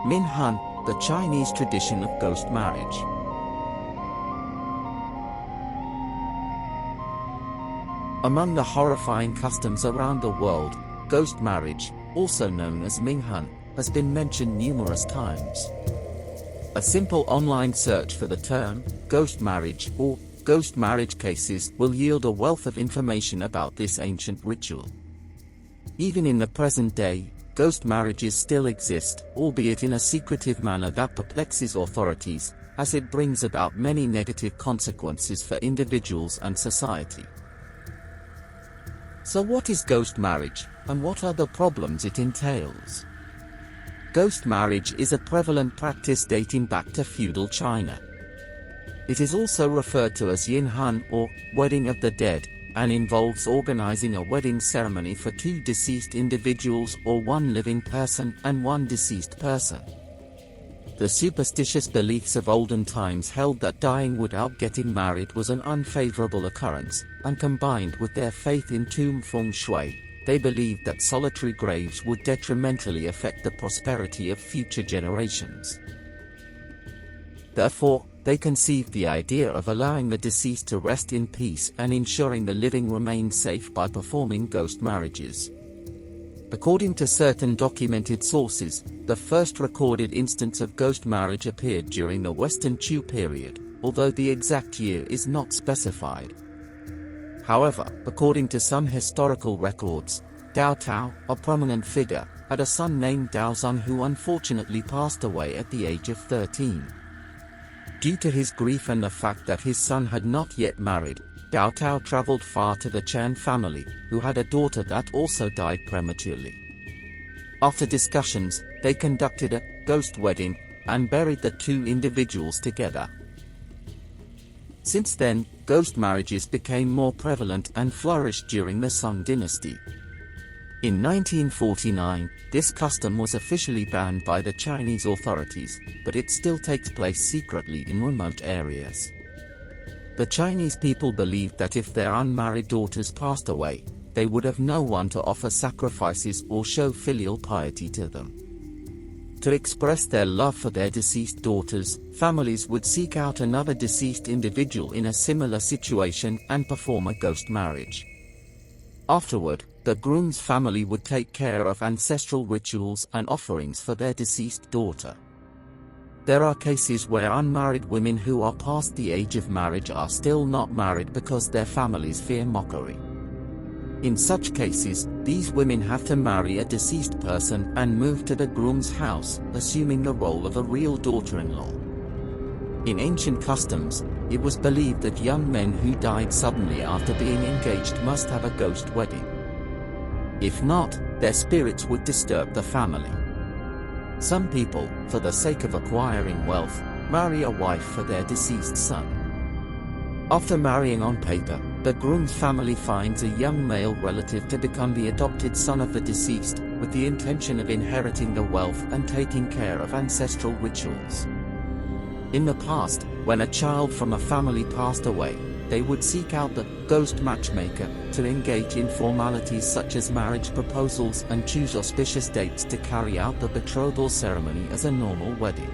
Minhan, the Chinese tradition of ghost marriage. Among the horrifying customs around the world, ghost marriage, also known as Minhan, has been mentioned numerous times. A simple online search for the term, ghost marriage or ghost marriage cases will yield a wealth of information about this ancient ritual. Even in the present day, ghost marriages still exist, albeit in a secretive manner that perplexes authorities, as it brings about many negative consequences for individuals and society. So what is ghost marriage, and what are the problems it entails? Ghost marriage is a prevalent practice dating back to feudal China. It is also referred to as Yinhan or wedding of the dead, and involves organizing a wedding ceremony for two deceased individuals or one living person and one deceased person. The superstitious beliefs of olden times held that dying without getting married was an unfavorable occurrence, and combined with their faith in tomb feng shui, they believed that solitary graves would detrimentally affect the prosperity of future generations. Therefore, they conceived the idea of allowing the deceased to rest in peace and ensuring the living remained safe by performing ghost marriages. According to certain documented sources, the first recorded instance of ghost marriage appeared during the Western Chu period, although the exact year is not specified. However, according to some historical records, Dao Tao, a prominent figure, had a son named Dao Zun who unfortunately passed away at the age of 13. Due to his grief and the fact that his son had not yet married, Dao Tao traveled far to the Chan family, who had a daughter that also died prematurely. After discussions, they conducted a ghost wedding and buried the two individuals together. Since then, ghost marriages became more prevalent and flourished during the Song dynasty. In 1949, this custom was officially banned by the Chinese authorities, but it still takes place secretly in remote areas. The Chinese people believed that if their unmarried daughters passed away, they would have no one to offer sacrifices or show filial piety to them. To express their love for their deceased daughters, families would seek out another deceased individual in a similar situation and perform a ghost marriage. Afterward, the groom's family would take care of ancestral rituals and offerings for their deceased daughter. There are cases where unmarried women who are past the age of marriage are still not married because their families fear mockery. In such cases, these women have to marry a deceased person and move to the groom's house, assuming the role of a real daughter-in-law. In ancient customs, it was believed that young men who died suddenly after being engaged must have a ghost wedding. If not, their spirits would disturb the family. Some people, for the sake of acquiring wealth, marry a wife for their deceased son. After marrying on paper, the groom's family finds a young male relative to become the adopted son of the deceased, with the intention of inheriting the wealth and taking care of ancestral rituals. In the past, when a child from a family passed away, they would seek out the ghost matchmaker to engage in formalities such as marriage proposals and choose auspicious dates to carry out the betrothal ceremony as a normal wedding.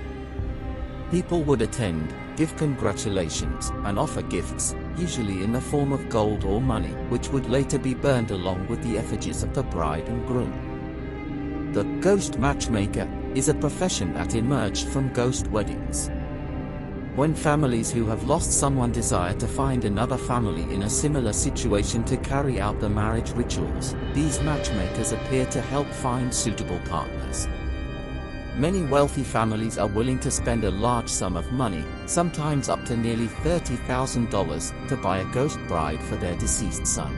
People would attend, give congratulations, and offer gifts, usually in the form of gold or money, which would later be burned along with the effigies of the bride and groom. The ghost matchmaker is a profession that emerged from ghost weddings. When families who have lost someone desire to find another family in a similar situation to carry out the marriage rituals, these matchmakers appear to help find suitable partners. Many wealthy families are willing to spend a large sum of money, sometimes up to nearly $30,000, to buy a ghost bride for their deceased son.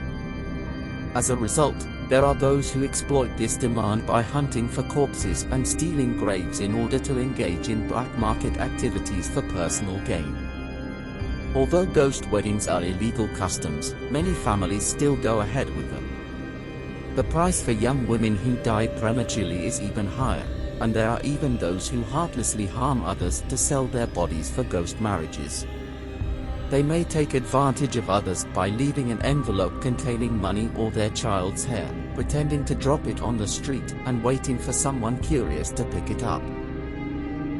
As a result, there are those who exploit this demand by hunting for corpses and stealing graves in order to engage in black market activities for personal gain. Although ghost weddings are illegal customs, many families still go ahead with them. The price for young women who die prematurely is even higher, and there are even those who heartlessly harm others to sell their bodies for ghost marriages. They may take advantage of others by leaving an envelope containing money or their child's hair, pretending to drop it on the street and waiting for someone curious to pick it up.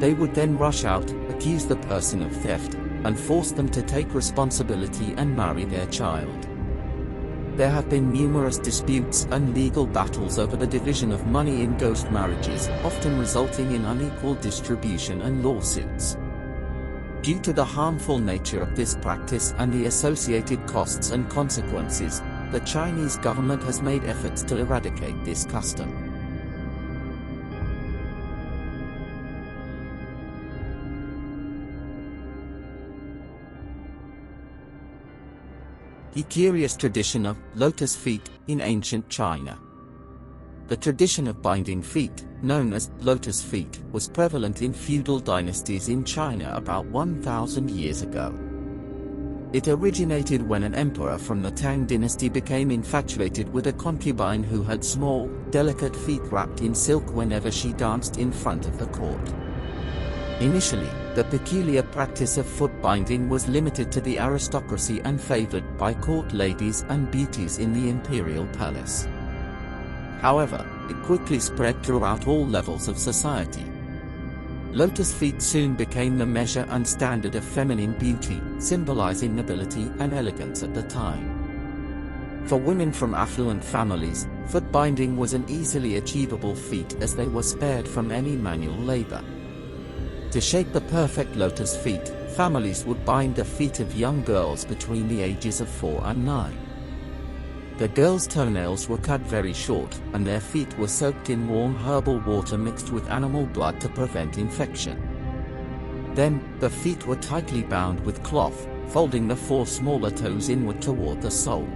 They would then rush out, accuse the person of theft, and force them to take responsibility and marry their child. There have been numerous disputes and legal battles over the division of money in ghost marriages, often resulting in unequal distribution and lawsuits. Due to the harmful nature of this practice and the associated costs and consequences, the Chinese government has made efforts to eradicate this custom. The curious tradition of lotus feet in ancient China. The tradition of binding feet, known as lotus feet, was prevalent in feudal dynasties in China about 1,000 years ago. It originated when an emperor from the Tang dynasty became infatuated with a concubine who had small, delicate feet wrapped in silk whenever she danced in front of the court. Initially, the peculiar practice of foot binding was limited to the aristocracy and favored by court ladies and beauties in the imperial palace. However, it quickly spread throughout all levels of society. Lotus feet soon became the measure and standard of feminine beauty, symbolizing nobility and elegance at the time. For women from affluent families, foot binding was an easily achievable feat as they were spared from any manual labor. To shape the perfect lotus feet, families would bind the feet of young girls between the ages of 4 and 9. The girls' toenails were cut very short, and their feet were soaked in warm herbal water mixed with animal blood to prevent infection. Then, the feet were tightly bound with cloth, folding the 4 smaller toes inward toward the sole.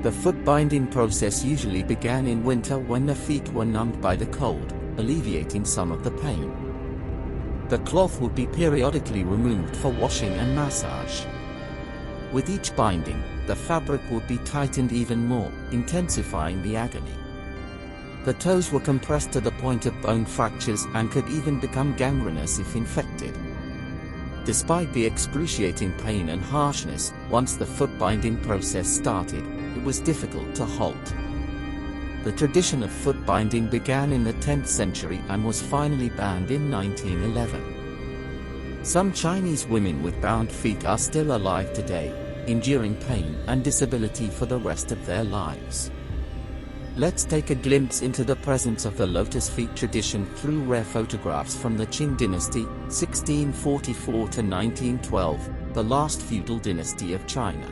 The foot binding process usually began in winter when the feet were numbed by the cold, alleviating some of the pain. The cloth would be periodically removed for washing and massage. With each binding, the fabric would be tightened even more, intensifying the agony. The toes were compressed to the point of bone fractures and could even become gangrenous if infected. Despite the excruciating pain and harshness, once the foot binding process started, it was difficult to halt. The tradition of foot binding began in the 10th century and was finally banned in 1911. Some Chinese women with bound feet are still alive today, enduring pain and disability for the rest of their lives. Let's take a glimpse into the presence of the lotus feet tradition through rare photographs from the Qing dynasty, 1644 to 1912, the last feudal dynasty of China.